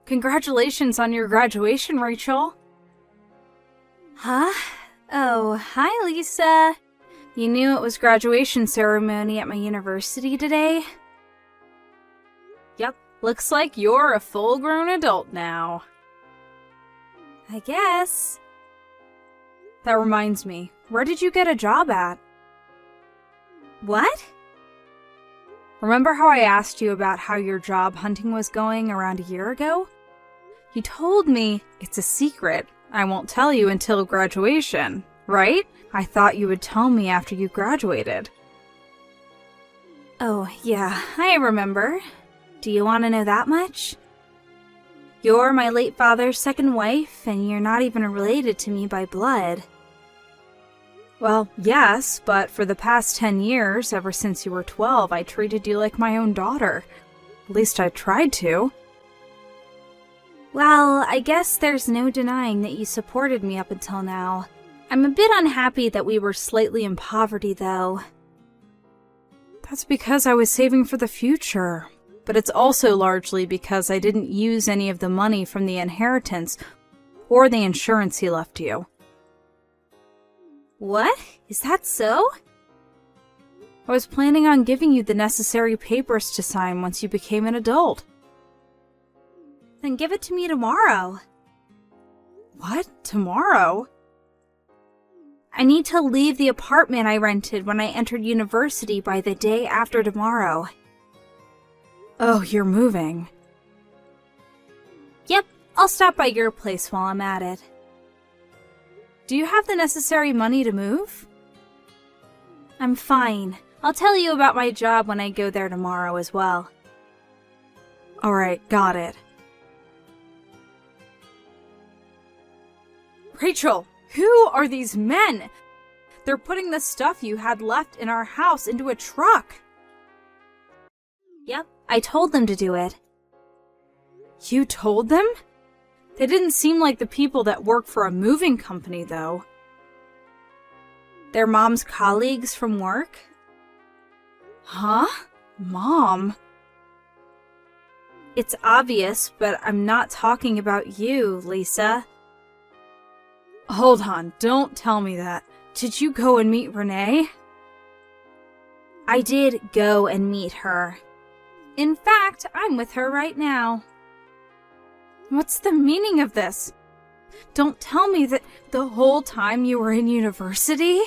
Congratulations on your graduation, Rachel. Huh? Oh, hi, Lisa. You knew it was graduation ceremony at my university today? Yep, looks like you're a full-grown adult now. I guess. That reminds me, where did you get a job at? What? Remember how I asked you about how your job hunting was going around a year ago? You told me it's a secret. I won't tell you until graduation, right? I thought you would tell me after you graduated. Oh, yeah, I remember. Do you want to know that much? You're my late father's second wife, and you're not even related to me by blood. Well, yes, but for the past 10 years, ever since you were 12, I treated you like my own daughter. At least I tried to. Well, I guess there's no denying that you supported me up until now. I'm a bit unhappy that we were slightly in poverty, though. That's because I was saving for the future. But it's also largely because I didn't use any of the money from the inheritance or the insurance he left you. What? Is that so? I was planning on giving you the necessary papers to sign once you became an adult. Then give it to me tomorrow. What? Tomorrow? I need to leave the apartment I rented when I entered university by the day after tomorrow. Oh, you're moving. Yep, I'll stop by your place while I'm at it. Do you have the necessary money to move? I'm fine. I'll tell you about my job when I go there tomorrow as well. Alright, got it. Rachel, who are these men? They're putting the stuff you had left in our house into a truck. Yep, I told them to do it. You told them? They didn't seem like the people that work for a moving company, though. They're Mom's colleagues from work? Huh? Mom? It's obvious, but I'm not talking about you, Lisa. Hold on, don't tell me that. Did you go and meet Renee? I did go and meet her. In fact, I'm with her right now. What's the meaning of this? Don't tell me that the whole time you were in university?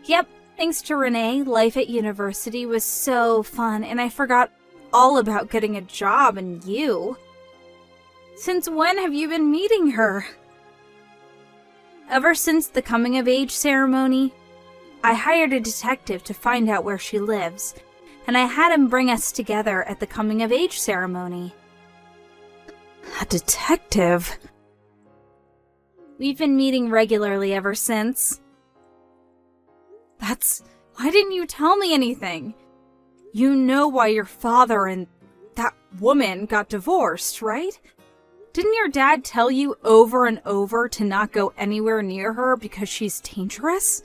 Yep, thanks to Renee, life at university was so fun, and I forgot all about getting a job and you. Since when have you been meeting her? Ever since the coming-of-age ceremony, I hired a detective to find out where she lives, and I had him bring us together at the coming-of-age ceremony. A detective? We've been meeting regularly ever since. Why didn't you tell me anything? You know why your father and that woman got divorced, right? Didn't your dad tell you over and over to not go anywhere near her because she's dangerous?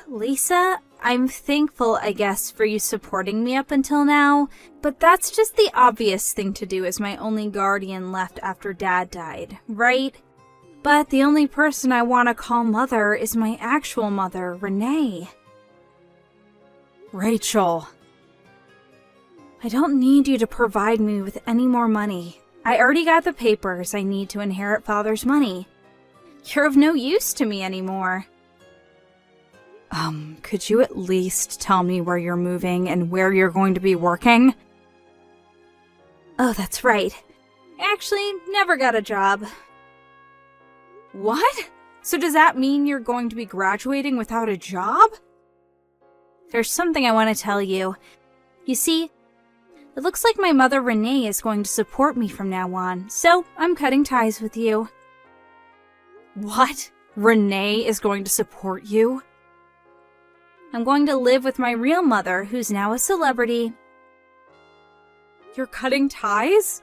Lisa, I'm thankful, I guess, for you supporting me up until now, but that's just the obvious thing to do as my only guardian left after Dad died, right? But the only person I want to call mother is my actual mother, Renee. Rachel. I don't need you to provide me with any more money. I already got the papers I need to inherit Father's money. You're of no use to me anymore. Could you at least tell me where you're moving and where you're going to be working? Oh, that's right. I actually never got a job. What? So does that mean you're going to be graduating without a job? There's something I want to tell you. You see, it looks like my mother Renee is going to support me from now on, so I'm cutting ties with you. What? Renee is going to support you? I'm going to live with my real mother, who's now a celebrity. You're cutting ties?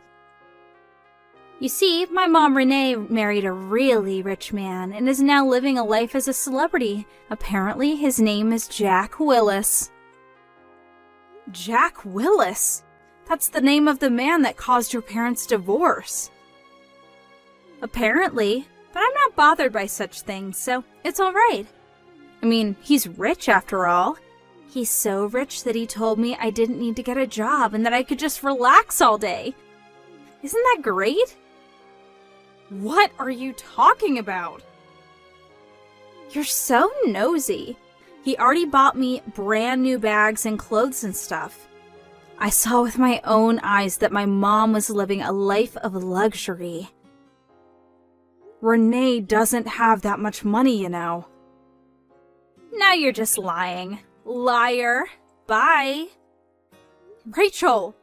You see, my mom Renee married a really rich man and is now living a life as a celebrity. Apparently, his name is Jack Willis. Jack Willis? That's the name of the man that caused your parents' divorce. Apparently, but I'm not bothered by such things, so it's alright. I mean, he's rich after all. He's so rich that he told me I didn't need to get a job and that I could just relax all day. Isn't that great? What are you talking about? You're so nosy. He already bought me brand new bags and clothes and stuff. I saw with my own eyes that my mom was living a life of luxury. Renee doesn't have that much money, you know. Now you're just lying. Liar. Bye. Rachel!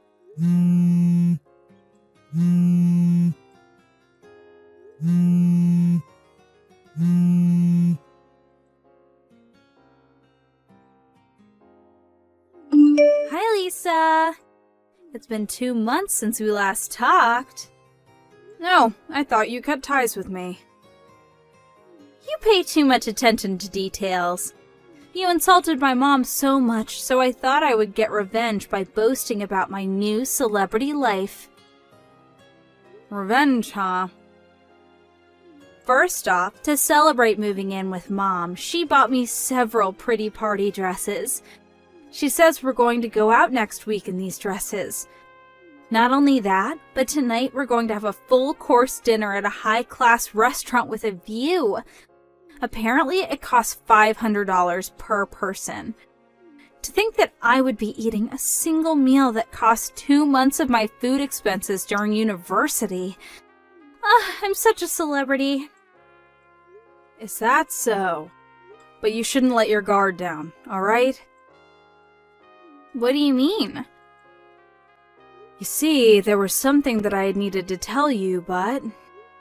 Hi, Lisa. It's been 2 months since we last talked. No, I thought you cut ties with me. You pay too much attention to details. You insulted my mom so much, so I thought I would get revenge by boasting about my new celebrity life. Revenge, huh? First off, to celebrate moving in with Mom, she bought me several pretty party dresses. She says we're going to go out next week in these dresses. Not only that, but tonight we're going to have a full-course dinner at a high-class restaurant with a view. Apparently, it costs $500 per person. To think that I would be eating a single meal that costs 2 months of my food expenses during university. I'm such a celebrity. Is that so? But you shouldn't let your guard down, alright? What do you mean? You see, there was something that I had needed to tell you, but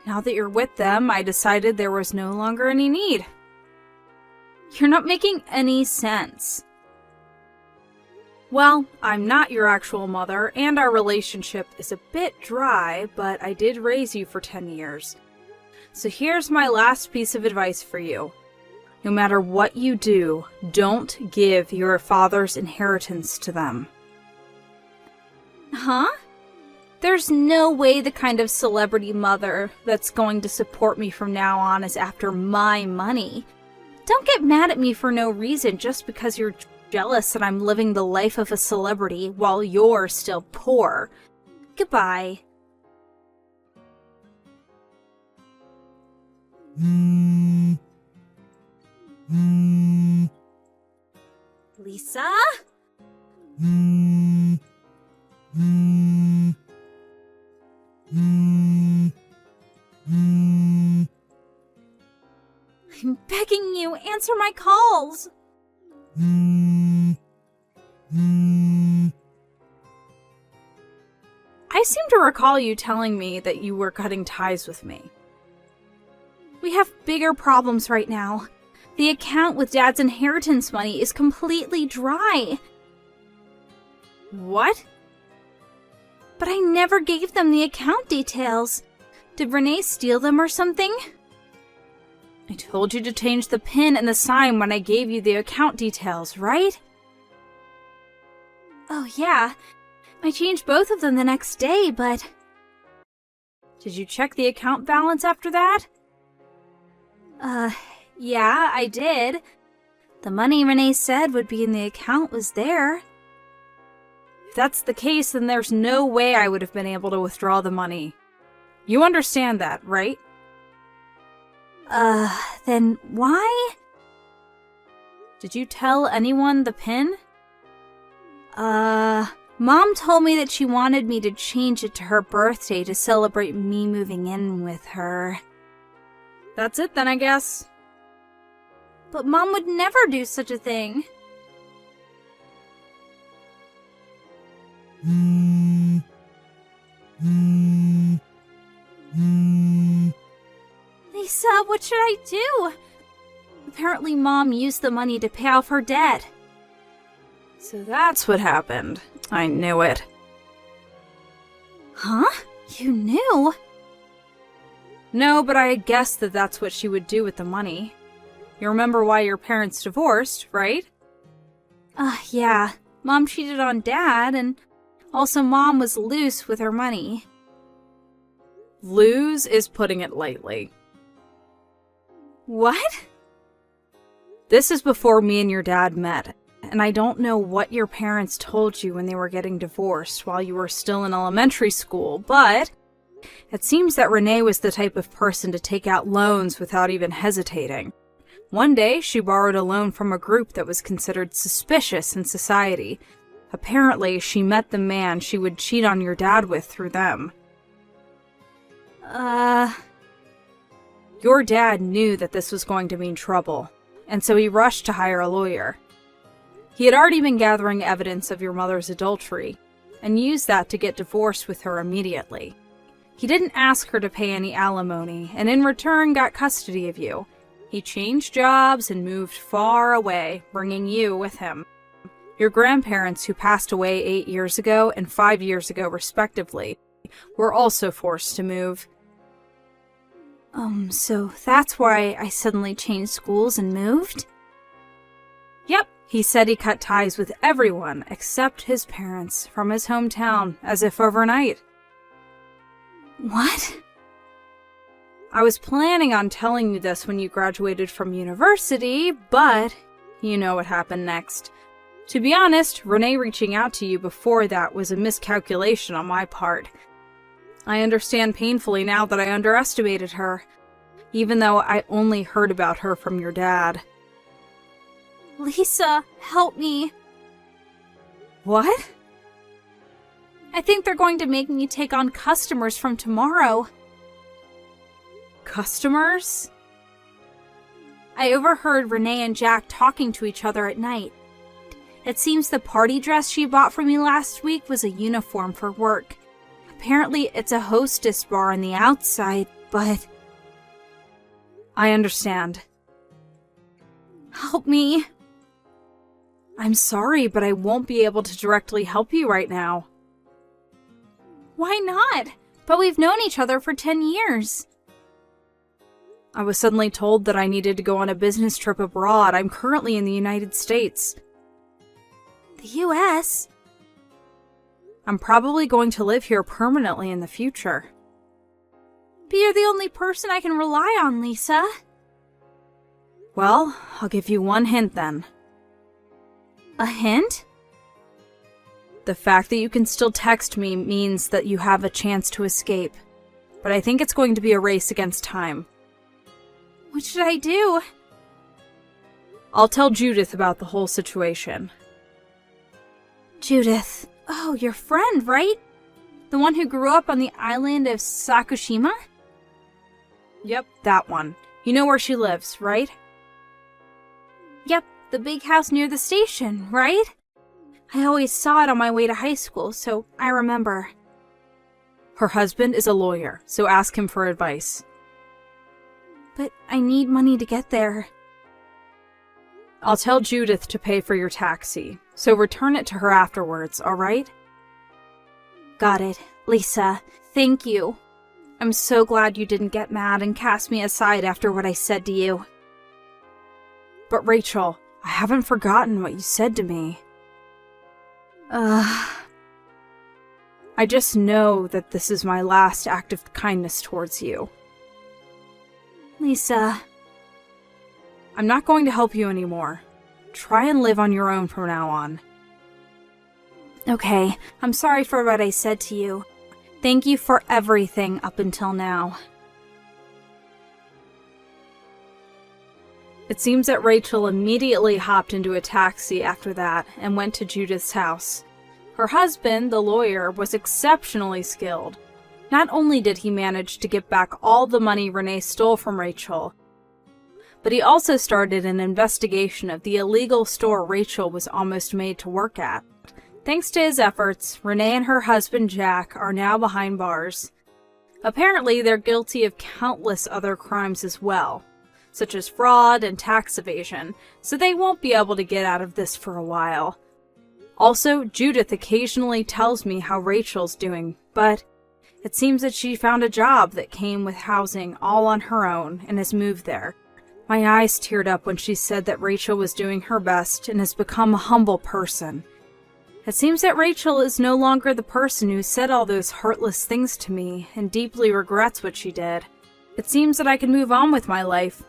now that you're with them, I decided there was no longer any need. You're not making any sense. Well, I'm not your actual mother, and our relationship is a bit dry, but I did raise you for 10 years. So here's my last piece of advice for you. No matter what you do, don't give your father's inheritance to them. Huh? There's no way the kind of celebrity mother that's going to support me from now on is after my money. Don't get mad at me for no reason just because you're jealous that I'm living the life of a celebrity while you're still poor. Goodbye. Lisa? I'm begging you, answer my calls. I seem to recall you telling me that you were cutting ties with me. We have bigger problems right now. The account with Dad's inheritance money is completely dry. What? But I never gave them the account details. Did Renee steal them or something? I told you to change the PIN and the sign when I gave you the account details, right? Oh yeah, I changed both of them the next day, but... Did you check the account balance after that? Yeah, I did. The money Renee said would be in the account was there. If that's the case, then there's no way I would have been able to withdraw the money. You understand that, right? Then why? Did you tell anyone the PIN? Mom told me that she wanted me to change it to her birthday to celebrate me moving in with her. That's it then, I guess. But Mom would never do such a thing. Lisa, what should I do? Apparently Mom used the money to pay off her debt. So that's what happened. I knew it. Huh? You knew? No, but I had guessed that that's what she would do with the money. You remember why your parents divorced, right? Yeah. Mom cheated on Dad, and Also, Mom was loose with her money. Lose is putting it lightly. What? This is before me and your dad met, and I don't know what your parents told you when they were getting divorced while you were still in elementary school, but it seems that Renee was the type of person to take out loans without even hesitating. One day, she borrowed a loan from a group that was considered suspicious in society. Apparently, she met the man she would cheat on your dad with through them. Your dad knew that this was going to mean trouble, and so he rushed to hire a lawyer. He had already been gathering evidence of your mother's adultery, and used that to get divorced with her immediately. He didn't ask her to pay any alimony, and in return got custody of you. He changed jobs and moved far away, bringing you with him. Your grandparents, who passed away 8 years ago and 5 years ago respectively, were also forced to move. So that's why I suddenly changed schools and moved? Yep, he said he cut ties with everyone except his parents from his hometown, as if overnight. What? I was planning on telling you this when you graduated from university, but you know what happened next. To be honest, Renee reaching out to you before that was a miscalculation on my part. I understand painfully now that I underestimated her, even though I only heard about her from your dad. Lisa, help me. What? I think they're going to make me take on customers from tomorrow. Customers? I overheard Renee and Jack talking to each other at night. It seems the party dress she bought for me last week was a uniform for work. Apparently, it's a hostess bar on the outside, but... I understand. Help me. I'm sorry, but I won't be able to directly help you right now. Why not? But we've known each other for 10 years. I was suddenly told that I needed to go on a business trip abroad. I'm currently in the United States. The U.S.? I'm probably going to live here permanently in the future. But you're the only person I can rely on, Lisa. Well, I'll give you one hint then. A hint? The fact that you can still text me means that you have a chance to escape. But I think it's going to be a race against time. What should I do? I'll tell Judith about the whole situation. Judith. Oh, your friend, right? The one who grew up on the island of Sakushima? Yep, that one. You know where she lives, right? Yep, the big house near the station, right? I always saw it on my way to high school, so I remember. Her husband is a lawyer, so ask him for advice. But I need money to get there. I'll tell Judith to pay for your taxi, so return it to her afterwards, alright? Got it. Lisa, thank you. I'm so glad you didn't get mad and cast me aside after what I said to you. But Rachel, I haven't forgotten what you said to me. I just know that this is my last act of kindness towards you. Lisa. I'm not going to help you anymore. Try and live on your own from now on. Okay, I'm sorry for what I said to you. Thank you for everything up until now. It seems that Rachel immediately hopped into a taxi after that and went to Judith's house. Her husband, the lawyer, was exceptionally skilled. Not only did he manage to get back all the money Renee stole from Rachel, but he also started an investigation of the illegal store Rachel was almost made to work at. Thanks to his efforts, Renee and her husband Jack are now behind bars. Apparently, they're guilty of countless other crimes as well, such as fraud and tax evasion, so they won't be able to get out of this for a while. Also, Judith occasionally tells me how Rachel's doing, but it seems that she found a job that came with housing all on her own and has moved there. My eyes teared up when she said that Rachel was doing her best and has become a humble person. It seems that Rachel is no longer the person who said all those heartless things to me and deeply regrets what she did. It seems that I can move on with my life,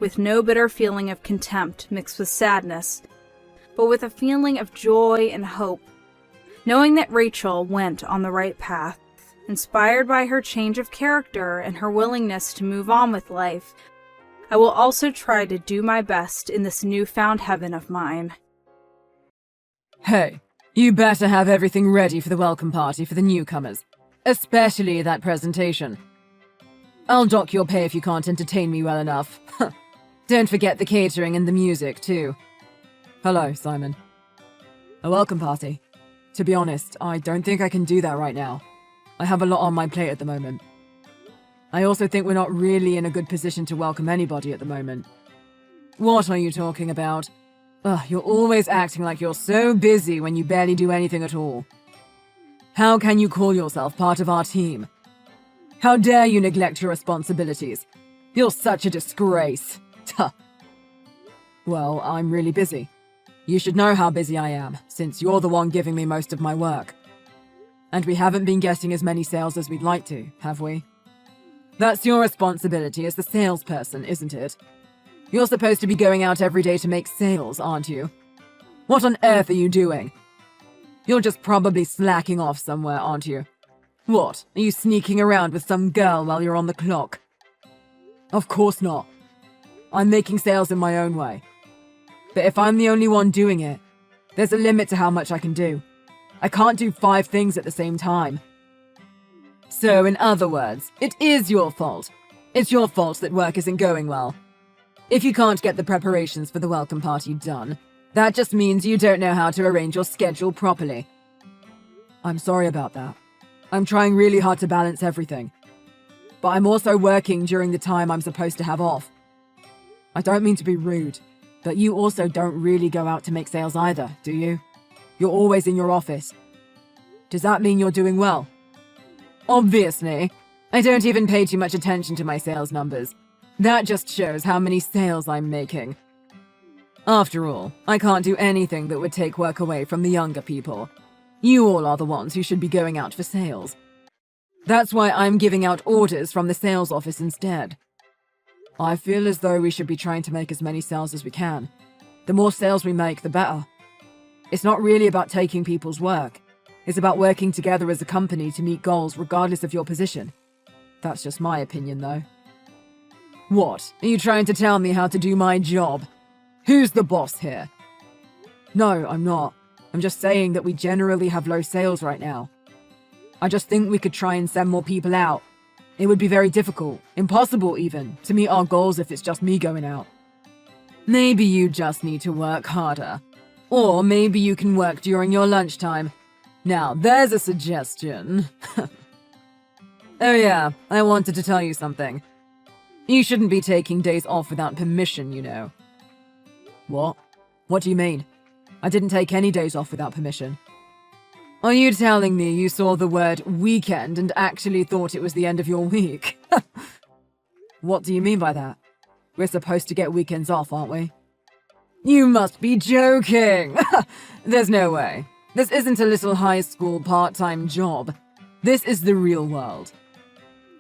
with no bitter feeling of contempt mixed with sadness, but with a feeling of joy and hope, knowing that Rachel went on the right path. Inspired by her change of character and her willingness to move on with life, I will also try to do my best in this newfound heaven of mine. Hey, you better have everything ready for the welcome party for the newcomers, especially that presentation. I'll dock your pay if you can't entertain me well enough. Don't forget the catering and the music, too. Hello, Simon. A welcome party? To be honest, I don't think I can do that right now. I have a lot on my plate at the moment. I also think we're not really in a good position to welcome anybody at the moment. What are you talking about? Ugh, you're always acting like you're so busy when you barely do anything at all. How can you call yourself part of our team? How dare you neglect your responsibilities? You're such a disgrace. Tuh. Well, I'm really busy. You should know how busy I am, since you're the one giving me most of my work. And we haven't been getting as many sales as we'd like to, have we? That's your responsibility as the salesperson, isn't it? You're supposed to be going out every day to make sales, aren't you? What on earth are you doing? You're just probably slacking off somewhere, aren't you? What, are you sneaking around with some girl while you're on the clock? Of course not. I'm making sales in my own way. But if I'm the only one doing it, there's a limit to how much I can do. I can't do 5 things at the same time. So, in other words, it is your fault. It's your fault that work isn't going well. If you can't get the preparations for the welcome party done, that just means you don't know how to arrange your schedule properly. I'm sorry about that. I'm trying really hard to balance everything. But I'm also working during the time I'm supposed to have off. I don't mean to be rude, but you also don't really go out to make sales either, do you? You're always in your office. Does that mean you're doing well? Obviously. I don't even pay too much attention to my sales numbers. That just shows how many sales I'm making. After all, I can't do anything that would take work away from the younger people. You all are the ones who should be going out for sales. That's why I'm giving out orders from the sales office instead. I feel as though we should be trying to make as many sales as we can. The more sales we make, the better. It's not really about taking people's work. It's about working together as a company to meet goals regardless of your position. That's just my opinion, though. What? Are you trying to tell me how to do my job? Who's the boss here? No, I'm not. I'm just saying that we generally have low sales right now. I just think we could try and send more people out. It would be very difficult, impossible even, to meet our goals if it's just me going out. Maybe you just need to work harder. Or maybe you can work during your lunchtime. Now, there's a suggestion. Oh yeah, I wanted to tell you something. You shouldn't be taking days off without permission, you know. What? What do you mean? I didn't take any days off without permission. Are you telling me you saw the word weekend and actually thought it was the end of your week? What do you mean by that? We're supposed to get weekends off, aren't we? You must be joking! There's no way. This isn't a little high school part-time job. This is the real world.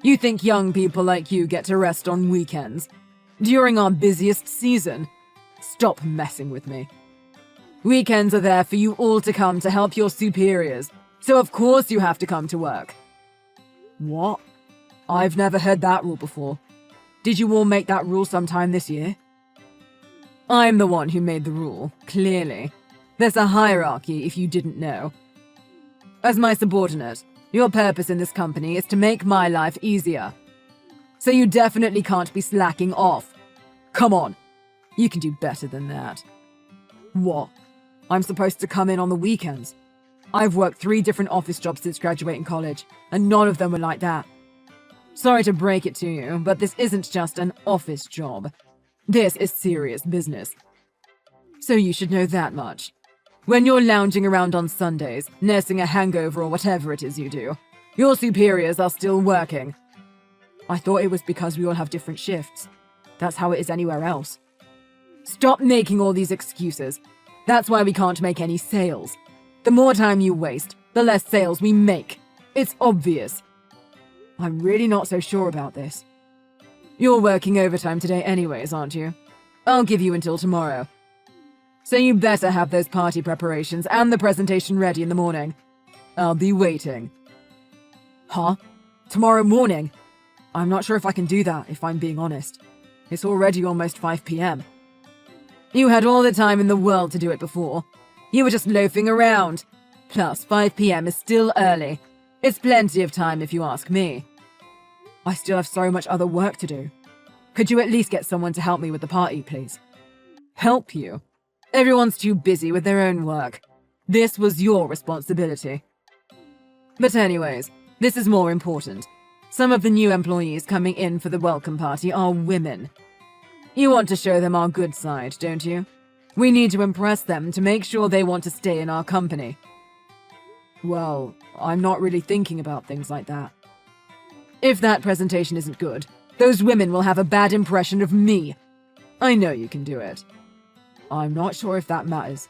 You think young people like you get to rest on weekends? During our busiest season? Stop messing with me. Weekends are there for you all to come to help your superiors, so of course you have to come to work. What? I've never heard that rule before. Did you all make that rule sometime this year? I'm the one who made the rule, clearly. There's a hierarchy if you didn't know. As my subordinate, your purpose in this company is to make my life easier. So you definitely can't be slacking off. Come on, you can do better than that. What? I'm supposed to come in on the weekends? I've worked 3 different office jobs since graduating college, and none of them were like that. Sorry to break it to you, but this isn't just an office job. This is serious business. So you should know that much. When you're lounging around on Sundays, nursing a hangover or whatever it is you do, your superiors are still working. I thought it was because we all have different shifts. That's how it is anywhere else. Stop making all these excuses. That's why we can't make any sales. The more time you waste, the less sales we make. It's obvious. I'm really not so sure about this. You're working overtime today anyways, aren't you? I'll give you until tomorrow. So you better have those party preparations and the presentation ready in the morning. I'll be waiting. Huh? Tomorrow morning? I'm not sure if I can do that, if I'm being honest. It's already almost 5 p.m. You had all the time in the world to do it before. You were just loafing around. Plus, 5 p.m. is still early. It's plenty of time if you ask me. I still have so much other work to do. Could you at least get someone to help me with the party, please? Help you? Everyone's too busy with their own work. This was your responsibility. But anyways, this is more important. Some of the new employees coming in for the welcome party are women. You want to show them our good side, don't you? We need to impress them to make sure they want to stay in our company. Well, I'm not really thinking about things like that. If that presentation isn't good, those women will have a bad impression of me. I know you can do it. I'm not sure if that matters.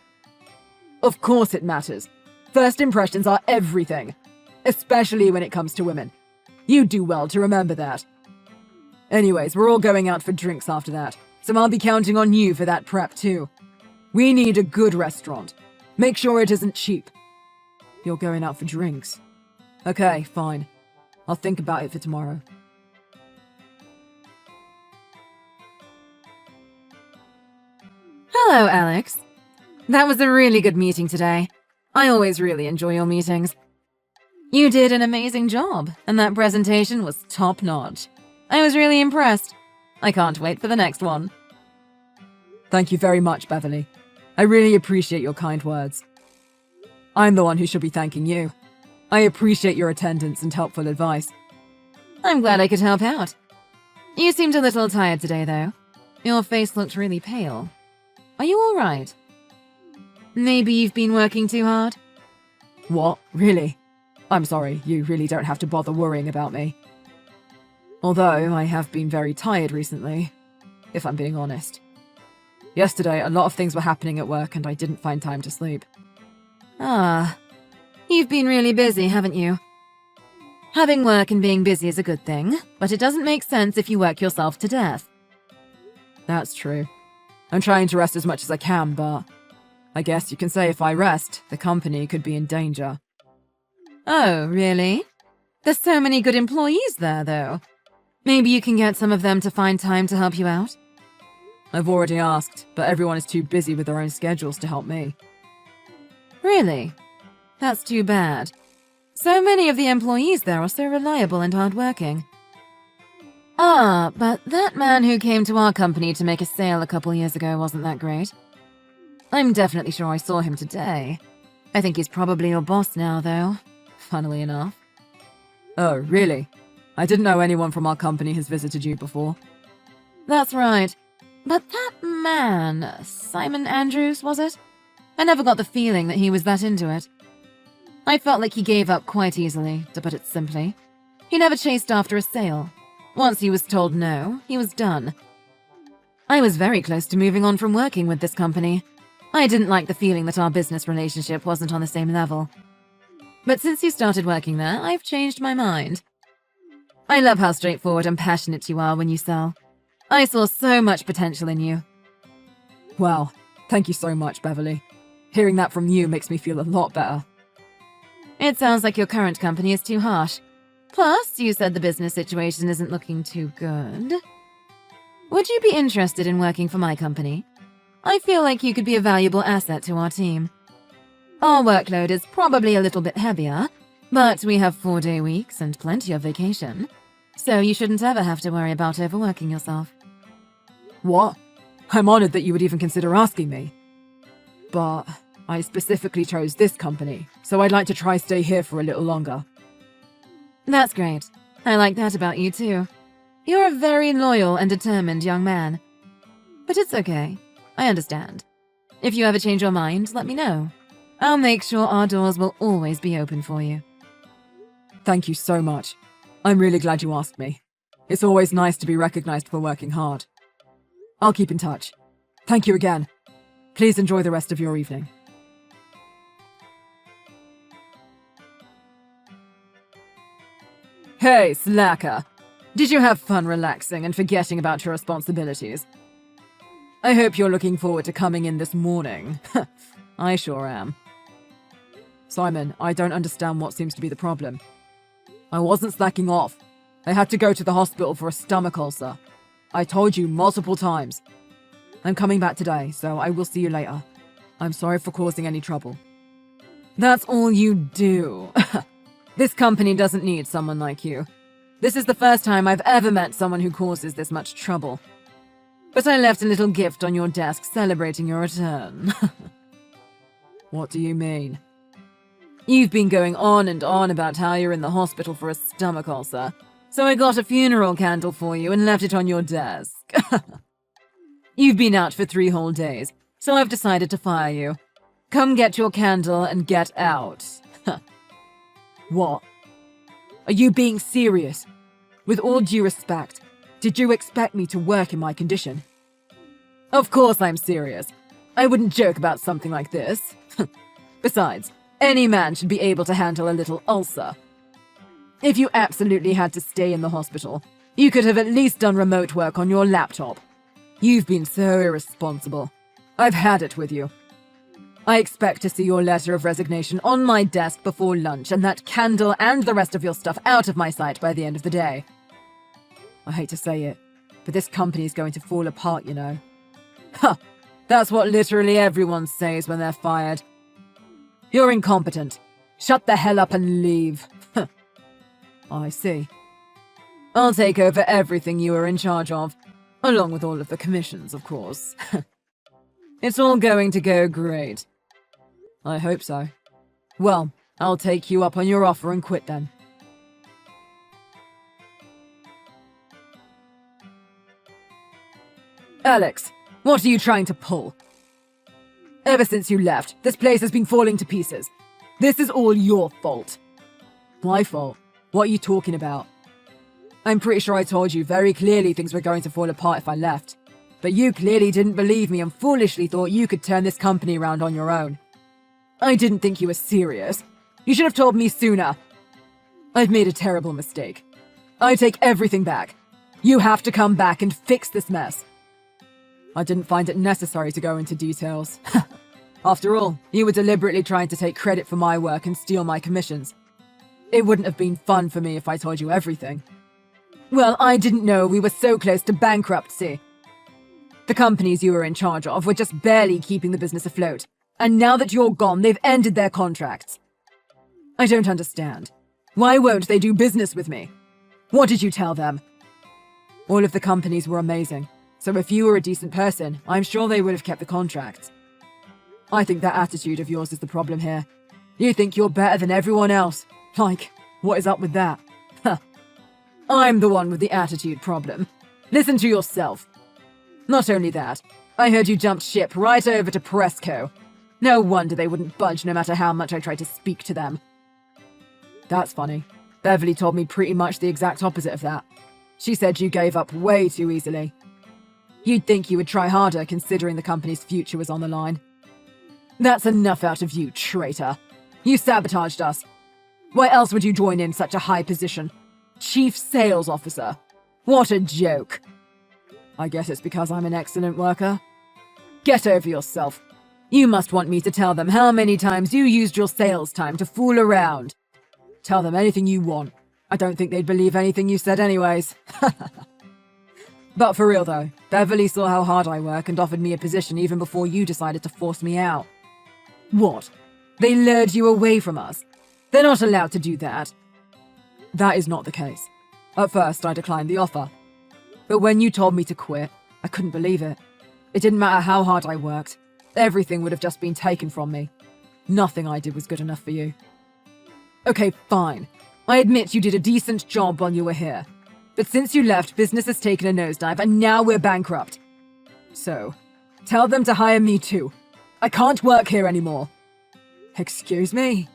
Of course it matters. First impressions are everything, especially when it comes to women. You do well to remember that. Anyways, we're all going out for drinks after that, so I'll be counting on you for that prep too. We need a good restaurant. Make sure it isn't cheap. You're going out for drinks. Okay, fine. I'll think about it for tomorrow. Hello, Alex. That was a really good meeting today. I always really enjoy your meetings. You did an amazing job, and that presentation was top-notch. I was really impressed. I can't wait for the next one. Thank you very much, Beverly. I really appreciate your kind words. I'm the one who should be thanking you. I appreciate your attendance and helpful advice. I'm glad I could help out. You seemed a little tired today, though. Your face looked really pale. Are you all right? Maybe you've been working too hard? What? Really? I'm sorry, you really don't have to bother worrying about me. Although I have been very tired recently, if I'm being honest. Yesterday, a lot of things were happening at work and I didn't find time to sleep. Ah, you've been really busy, haven't you? Having work and being busy is a good thing, but it doesn't make sense if you work yourself to death. That's true. I'm trying to rest as much as I can, but I guess you can say if I rest, the company could be in danger. Oh, really? There's so many good employees there, though. Maybe you can get some of them to find time to help you out? I've already asked, but everyone is too busy with their own schedules to help me. Really? That's too bad. So many of the employees there are so reliable and hardworking. Ah, but that man who came to our company to make a sale a couple years ago wasn't that great. I'm definitely sure I saw him today. I think he's probably your boss now, though, funnily enough. Oh, really? I didn't know anyone from our company has visited you before. That's right. But that man, Simon Andrews, was it? I never got the feeling that he was that into it. I felt like he gave up quite easily, to put it simply. He never chased after a sale. Once he was told no, he was done. I was very close to moving on from working with this company. I didn't like the feeling that our business relationship wasn't on the same level. But since you started working there, I've changed my mind. I love how straightforward and passionate you are when you sell. I saw so much potential in you. Wow, thank you so much, Beverly. Hearing that from you makes me feel a lot better. It sounds like your current company is too harsh. Plus, you said the business situation isn't looking too good. Would you be interested in working for my company? I feel like you could be a valuable asset to our team. Our workload is probably a little bit heavier, but we have 4-day weeks and plenty of vacation. So you shouldn't ever have to worry about overworking yourself. What? I'm honored that you would even consider asking me. But I specifically chose this company, so I'd like to try stay here for a little longer. That's great. I like that about you too. You're a very loyal and determined young man. But it's okay. I understand. If you ever change your mind, let me know. I'll make sure our doors will always be open for you. Thank you so much. I'm really glad you asked me. It's always nice to be recognized for working hard. I'll keep in touch. Thank you again. Please enjoy the rest of your evening. Hey, slacker. Did you have fun relaxing and forgetting about your responsibilities? I hope you're looking forward to coming in this morning. I sure am. Simon, I don't understand what seems to be the problem. I wasn't slacking off. I had to go to the hospital for a stomach ulcer. I told you multiple times. I'm coming back today, so I will see you later. I'm sorry for causing any trouble. That's all you do. This company doesn't need someone like you. This is the first time I've ever met someone who causes this much trouble. But I left a little gift on your desk celebrating your return. What do you mean? You've been going on and on about how you're in the hospital for a stomach ulcer, so I got a funeral candle for you and left it on your desk. You've been out for 3 whole days, so I've decided to fire you. Come get your candle and get out. What? Are you being serious? With all due respect, did you expect me to work in my condition? Of course I'm serious. I wouldn't joke about something like this. Besides, any man should be able to handle a little ulcer. If you absolutely had to stay in the hospital, you could have at least done remote work on your laptop. You've been so irresponsible. I've had it with you. I expect to see your letter of resignation on my desk before lunch and that candle and the rest of your stuff out of my sight by the end of the day. I hate to say it, but this company's going to fall apart, you know. Ha! That's what literally everyone says when they're fired. You're incompetent. Shut the hell up and leave. I see. I'll take over everything you are in charge of, along with all of the commissions, of course. It's all going to go great. I hope so. Well, I'll take you up on your offer and quit then. Alex, what are you trying to pull? Ever since you left, this place has been falling to pieces. This is all your fault. My fault? What are you talking about? I'm pretty sure I told you very clearly things were going to fall apart if I left. But you clearly didn't believe me and foolishly thought you could turn this company around on your own. I didn't think you were serious. You should have told me sooner. I've made a terrible mistake. I take everything back. You have to come back and fix this mess. I didn't find it necessary to go into details. After all, you were deliberately trying to take credit for my work and steal my commissions. It wouldn't have been fun for me if I told you everything. Well, I didn't know we were so close to bankruptcy. The companies you were in charge of were just barely keeping the business afloat, and now that you're gone, they've ended their contracts. I don't understand. Why won't they do business with me? What did you tell them? All of the companies were amazing, so if you were a decent person, I'm sure they would have kept the contracts. I think that attitude of yours is the problem here. You think you're better than everyone else. Like, what is up with that? Huh. I'm the one with the attitude problem. Listen to yourself. Not only that, I heard you jumped ship right over to Presco. No wonder they wouldn't budge no matter how much I tried to speak to them. That's funny. Beverly told me pretty much the exact opposite of that. She said you gave up way too easily. You'd think you would try harder considering the company's future was on the line. That's enough out of you, traitor. You sabotaged us. Why else would you join in such a high position? Chief Sales Officer. What a joke. I guess it's because I'm an excellent worker. Get over yourself. You must want me to tell them how many times you used your sales time to fool around. Tell them anything you want. I don't think they'd believe anything you said anyways. But for real though, Beverly saw how hard I work and offered me a position even before you decided to force me out. What? They lured you away from us? They're not allowed to do that. That is not the case. At first, I declined the offer. But when you told me to quit, I couldn't believe it. It didn't matter how hard I worked. Everything would have just been taken from me. Nothing I did was good enough for you. Okay, fine. I admit you did a decent job while you were here. But since you left, business has taken a nosedive and now we're bankrupt. So, tell them to hire me too. I can't work here anymore. Excuse me?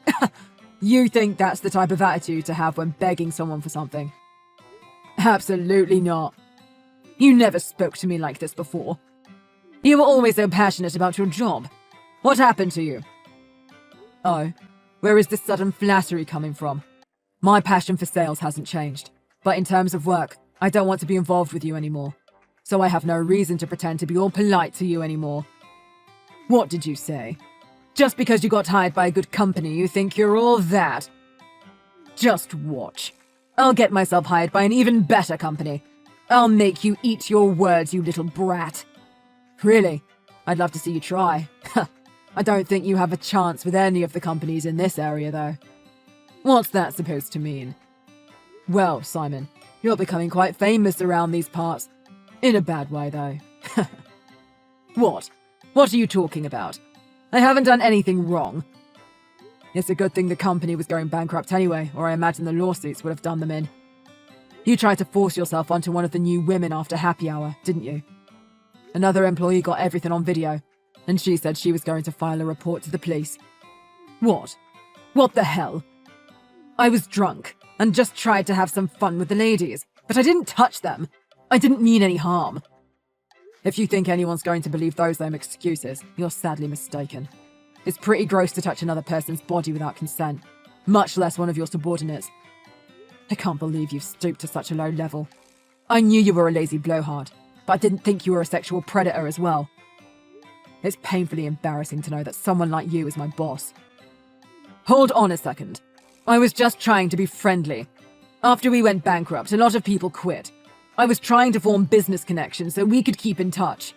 You think that's the type of attitude to have when begging someone for something? Absolutely not. You never spoke to me like this before. You were always so passionate about your job. What happened to you? Oh, where is this sudden flattery coming from? My passion for sales hasn't changed, but in terms of work, I don't want to be involved with you anymore. So I have no reason to pretend to be all polite to you anymore. What did you say? Just because you got hired by a good company, you think you're all that? Just watch. I'll get myself hired by an even better company. I'll make you eat your words, you little brat. Really? I'd love to see you try. I don't think you have a chance with any of the companies in this area, though. What's that supposed to mean? Well, Simon, you're becoming quite famous around these parts. In a bad way, though. What? What are you talking about? I haven't done anything wrong. It's a good thing the company was going bankrupt anyway, or I imagine the lawsuits would have done them in. You tried to force yourself onto one of the new women after happy hour, didn't you? Another employee got everything on video, and she said she was going to file a report to the police. What? What the hell? I was drunk, and just tried to have some fun with the ladies, but I didn't touch them. I didn't mean any harm. If you think anyone's going to believe those lame excuses, you're sadly mistaken. It's pretty gross to touch another person's body without consent, much less one of your subordinates. I can't believe you've stooped to such a low level. I knew you were a lazy blowhard, but I didn't think you were a sexual predator as well. It's painfully embarrassing to know that someone like you is my boss. Hold on a second. I was just trying to be friendly. After we went bankrupt, a lot of people quit. I was trying to form business connections so we could keep in touch.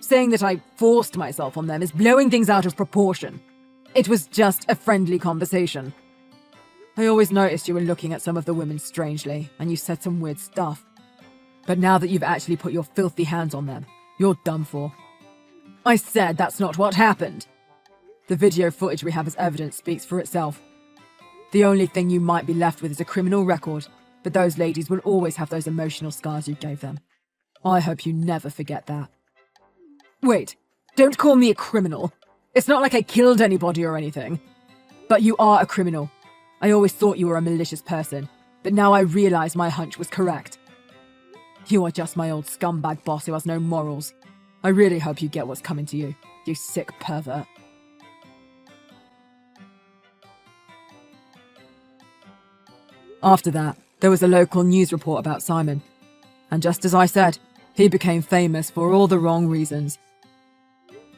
Saying that I forced myself on them is blowing things out of proportion. It was just a friendly conversation. I always noticed you were looking at some of the women strangely, and you said some weird stuff. But now that you've actually put your filthy hands on them, you're done for. I said that's not what happened. The video footage we have as evidence speaks for itself. The only thing you might be left with is a criminal record, but those ladies will always have those emotional scars you gave them. I hope you never forget that. Wait, don't call me a criminal. It's not like I killed anybody or anything. But you are a criminal. I always thought you were a malicious person, but now I realize my hunch was correct. You are just my old scumbag boss who has no morals. I really hope you get what's coming to you, you sick pervert. After that, there was a local news report about Simon. And just as I said, he became famous for all the wrong reasons.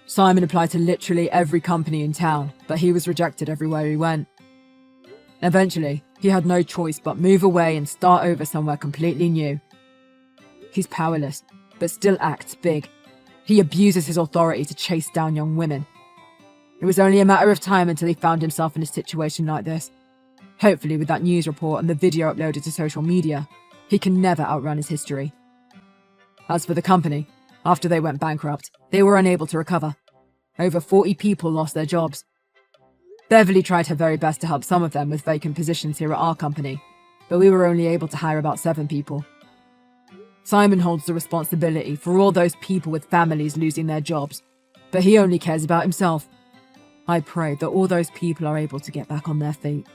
Simon applied to literally every company in town, but he was rejected everywhere he went. Eventually, he had no choice but move away and start over somewhere completely new. He's powerless, but still acts big. He abuses his authority to chase down young women. It was only a matter of time until he found himself in a situation like this. Hopefully, with that news report and the video uploaded to social media, he can never outrun his history. As for the company, after they went bankrupt, they were unable to recover. Over 40 people lost their jobs. Beverly tried her very best to help some of them with vacant positions here at our company, but we were only able to hire about 7 people. Simon holds the responsibility for all those people with families losing their jobs, but he only cares about himself. I pray that all those people are able to get back on their feet.